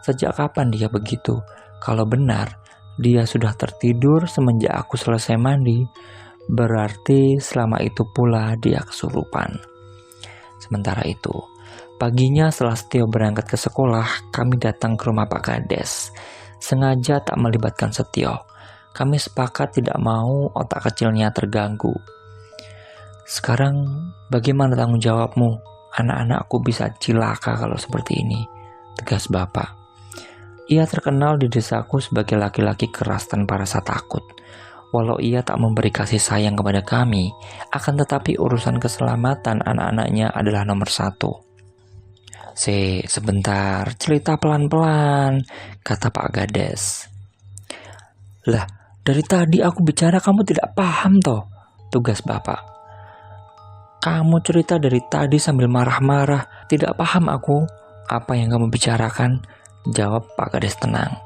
Sejak kapan dia begitu? Kalau benar, dia sudah tertidur semenjak aku selesai mandi. Berarti selama itu pula dia kesurupan. Sementara itu, paginya setelah Setio berangkat ke sekolah, kami datang ke rumah Pak Kades. Sengaja tak melibatkan Setio. Kami sepakat tidak mau otak kecilnya terganggu. Sekarang bagaimana tanggung jawabmu? Anak-anakku bisa cilaka kalau seperti ini, tegas Bapak. Ia terkenal di desaku sebagai laki-laki keras tanpa rasa takut. Walau ia tak memberi kasih sayang kepada kami, akan tetapi urusan keselamatan anak-anaknya adalah nomor satu. Sebentar, cerita pelan-pelan, kata Pak Kades. Lah, dari tadi aku bicara kamu tidak paham toh, tugas Bapak. Kamu cerita dari tadi sambil marah-marah, tidak paham aku apa yang kamu bicarakan, jawab Pak Kades tenang.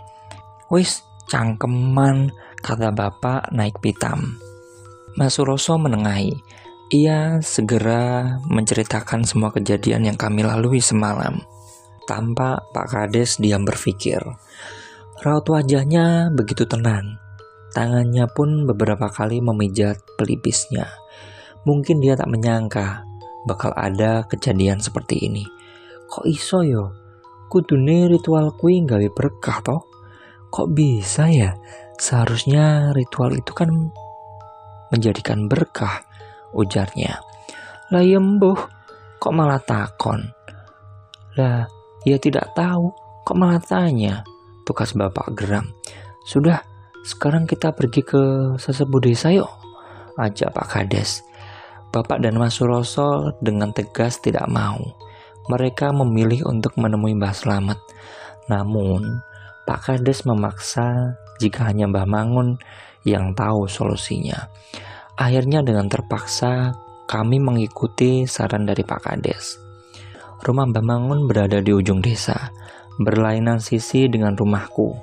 Wis, cangkeman, kata Bapak naik pitam. Mas Suroso menengahi. Ia segera menceritakan semua kejadian yang kami lalui semalam. Tampak Pak Kades diam berpikir. Raut wajahnya begitu tenang. Tangannya pun beberapa kali memijat pelipisnya. Mungkin dia tak menyangka bakal ada kejadian seperti ini. Kok iso yo? Kudune ritual kui gawe berkah toh? Kok bisa ya? Seharusnya ritual itu kan menjadikan berkah, ujarnya. Lah ya mbuh, kok malah takon? Lah, ia tidak tahu, kok malah tanya? Tugas Bapak geram. Sudah, sekarang kita pergi ke sesepuh desa yuk, ajak Pak Kades. Bapak dan Mas Suroso dengan tegas tidak mau. Mereka memilih untuk menemui Mbah Slamet. Namun, Pak Kades memaksa jika hanya Mbah Mangun yang tahu solusinya. Akhirnya dengan terpaksa kami mengikuti saran dari Pak Kades. Rumah Mbah Mangun berada di ujung desa, berlainan sisi dengan rumahku.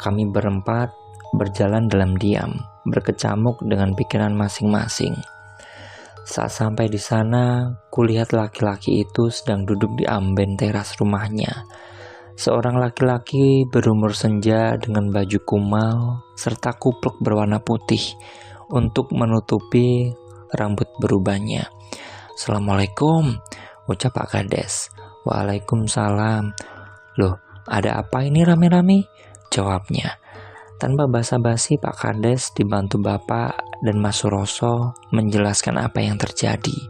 Kami berempat berjalan dalam diam, berkecamuk dengan pikiran masing-masing. Saat sampai di sana, kulihat laki-laki itu sedang duduk di amben teras rumahnya. Seorang laki-laki berumur senja dengan baju kumal serta kupluk berwarna putih untuk menutupi rambut berubahnya. Assalamualaikum, ucap Pak Kades. Waalaikumsalam. Loh, ada apa ini rame-rame? Jawabnya. Tanpa basa-basi Pak Kades dibantu Bapak dan Mas Suroso menjelaskan apa yang terjadi.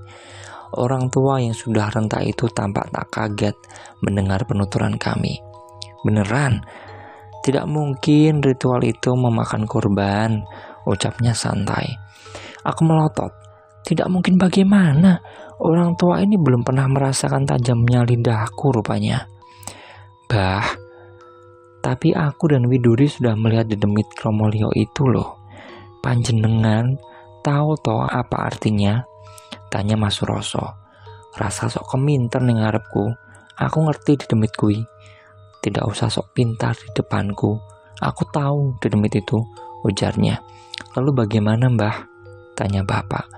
Orang tua yang sudah renta itu tampak tak kaget mendengar penuturan kami. Beneran? Tidak mungkin ritual itu memakan korban, ucapnya santai. Aku melotot. Tidak mungkin bagaimana? Orang tua ini belum pernah merasakan tajamnya lidahku rupanya. Bah, tapi aku dan Widuri sudah melihat dedemit Kromolio itu loh. Panjenengan tahu toh apa artinya? Tanya Mas Suroso. Rasa sok keminter ning ngarepku. Aku ngerti dedemit kui. Tidak usah sok pintar di depanku. Aku tahu dedemit itu, ujarnya. Lalu bagaimana Mbah? Tanya Bapak.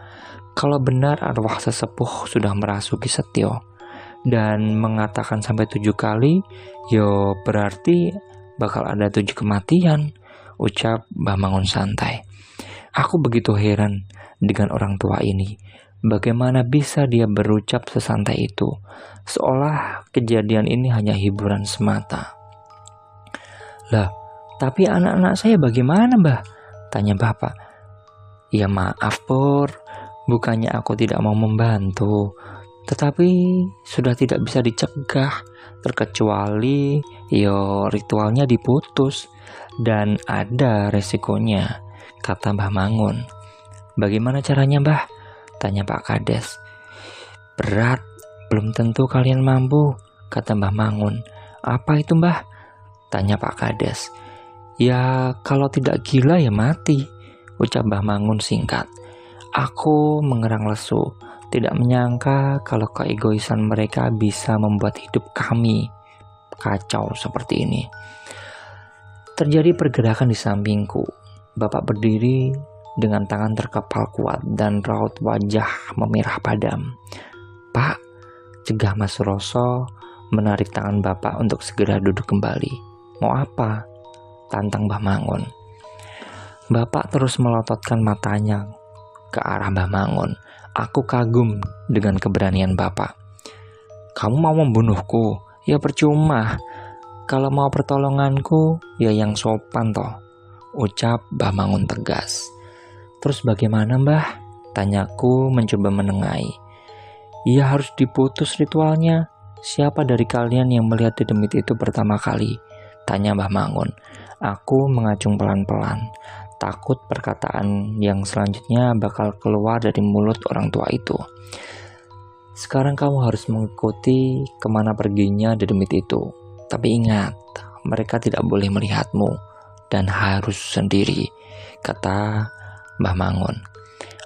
Kalau benar arwah sesepuh sudah merasuki Setio dan mengatakan sampai 7 kali, yo berarti bakal ada 7 kematian, ucap Mbah Mangun santai. Aku begitu heran dengan orang tua ini. Bagaimana bisa dia berucap sesantai itu, seolah kejadian ini hanya hiburan semata. Lah, tapi anak-anak saya bagaimana Mbah? Tanya Bapak. Ya maaf Pur, bukannya aku tidak mau membantu, tetapi sudah tidak bisa dicegah, terkecuali ritualnya diputus dan ada resikonya, kata Mbah Mangun. Bagaimana caranya Mbah? Tanya Pak Kades. Berat, belum tentu kalian mampu, kata Mbah Mangun. Apa itu Mbah? Tanya Pak Kades. Ya kalau tidak gila ya mati, ucap Mbah Mangun singkat. Aku mengerang lesu, tidak menyangka kalau keegoisan mereka bisa membuat hidup kami kacau seperti ini. Terjadi pergerakan di sampingku. Bapak berdiri dengan tangan terkepal kuat dan raut wajah memerah padam. Pak, cegah Mas Suroso menarik tangan Bapak untuk segera duduk kembali. Mau apa? Tantang Mbah Mangun. Bapak terus melototkan matanya ke arah Mbah Mangun. Aku kagum dengan keberanian Bapak. Kamu mau membunuhku? Ya percuma. Kalau mau pertolonganku, ya yang sopan toh, ucap Mbah Mangun tegas. Terus bagaimana Mbah? Tanyaku mencoba menengahi. Ya harus diputus ritualnya. Siapa dari kalian yang melihat dedemit itu pertama kali? Tanya Mbah Mangun. Aku mengacung pelan-pelan. takut perkataan yang selanjutnya bakal keluar dari mulut orang tua itu. Sekarang kamu harus mengikuti kemana perginya dedemit itu. Tapi ingat, mereka tidak boleh melihatmu dan harus sendiri, kata Mbah Mangun.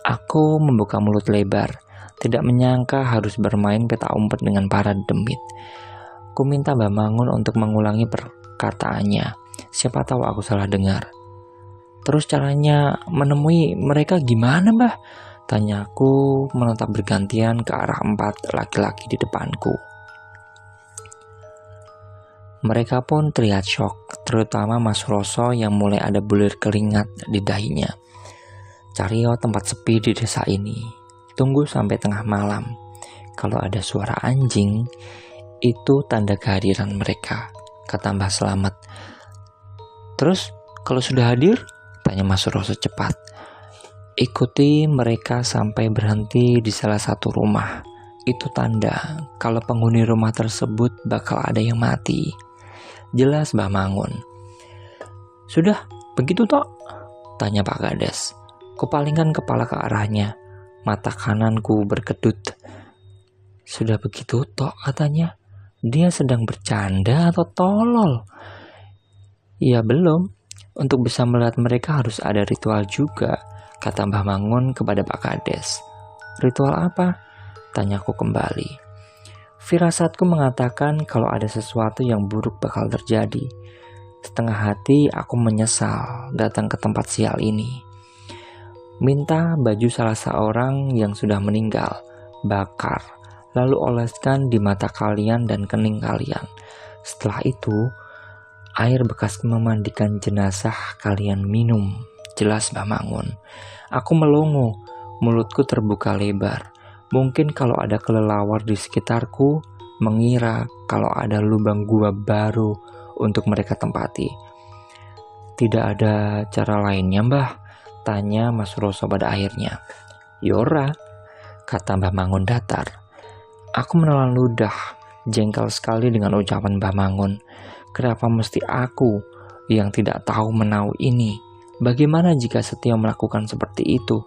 Aku membuka mulut lebar, tidak menyangka harus bermain peta umpet dengan para dedemit. Ku minta Mbah Mangun untuk mengulangi perkataannya. Siapa tahu aku salah dengar. Terus caranya menemui mereka gimana, Mbah? Tanyaku menatap bergantian ke arah 4 laki-laki di depanku. Mereka pun terlihat syok, terutama Mas Roso yang mulai ada bulir keringat di dahinya. Cari tempat sepi di desa ini. Tunggu sampai tengah malam. Kalau ada suara anjing, itu tanda kehadiran mereka, kata Mbah Slamet. Terus, kalau sudah hadir? Tanya Mas Roso cepat. Ikuti mereka sampai berhenti di salah satu rumah. Itu tanda kalau penghuni rumah tersebut bakal ada yang mati. Jelas Mbah Mangun. Sudah, begitu toh? Tanya Pak Kades. Kupalingkan kepala ke arahnya. Mata kananku berkedut. Sudah begitu toh, katanya. Dia sedang bercanda atau tolol? Ya belum. Untuk bisa melihat mereka harus ada ritual juga, kata Mbah Mangun kepada Pak Kades. Ritual apa? Tanyaku kembali. Firasatku mengatakan kalau ada sesuatu yang buruk bakal terjadi. Setengah hati aku menyesal datang ke tempat sial ini. Minta baju salah seorang yang sudah meninggal, bakar, lalu oleskan di mata kalian dan kening kalian. Setelah itu, air bekas memandikan jenazah kalian minum. Jelas Mbah Mangun. Aku melongo, mulutku terbuka lebar. Mungkin kalau ada kelelawar di sekitarku, mengira kalau ada lubang gua baru untuk mereka tempati. Tidak ada cara lainnya, Mbah? Tanya Mas Roso pada akhirnya. Yora, kata Mbah Mangun datar. Aku menelan ludah, jengkel sekali dengan ucapan Mbah Mangun. Kenapa mesti aku yang tidak tahu menau ini? Bagaimana jika Setio melakukan seperti itu?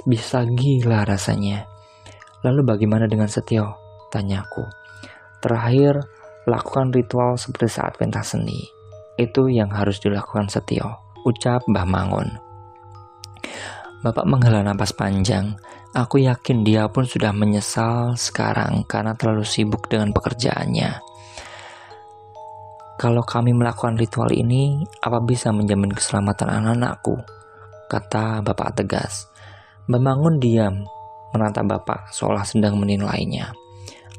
Bisa gila rasanya. Lalu bagaimana dengan Setio? Tanyaku. Terakhir, lakukan ritual seperti saat pentas seni. Itu yang harus dilakukan Setio, ucap Mbah Mangun. Bapak menghela napas panjang. Aku yakin dia pun sudah menyesal sekarang karena terlalu sibuk dengan pekerjaannya. Kalau kami melakukan ritual ini, apa bisa menjamin keselamatan anak-anakku? Kata Bapak tegas. Mbah Mangun diam, menatap Bapak seolah sedang menilainya.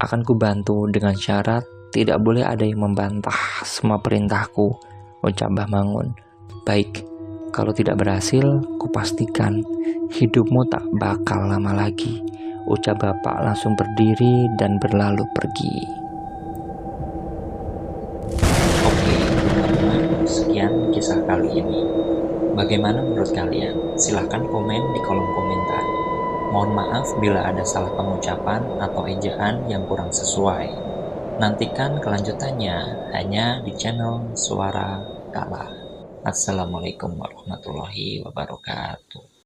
Akan kubantu dengan syarat tidak boleh ada yang membantah semua perintahku, ucap Mbah Mangun. Baik, kalau tidak berhasil, kupastikan hidupmu tak bakal lama lagi, ucap Bapak langsung berdiri dan berlalu pergi. Oke, teman-teman, sekian kisah kali ini. Bagaimana menurut kalian? Silahkan komen di kolom komentar. Mohon maaf bila ada salah pengucapan atau ejaan yang kurang sesuai. Nantikan kelanjutannya hanya di channel Suara Kala. Assalamualaikum warahmatullahi wabarakatuh.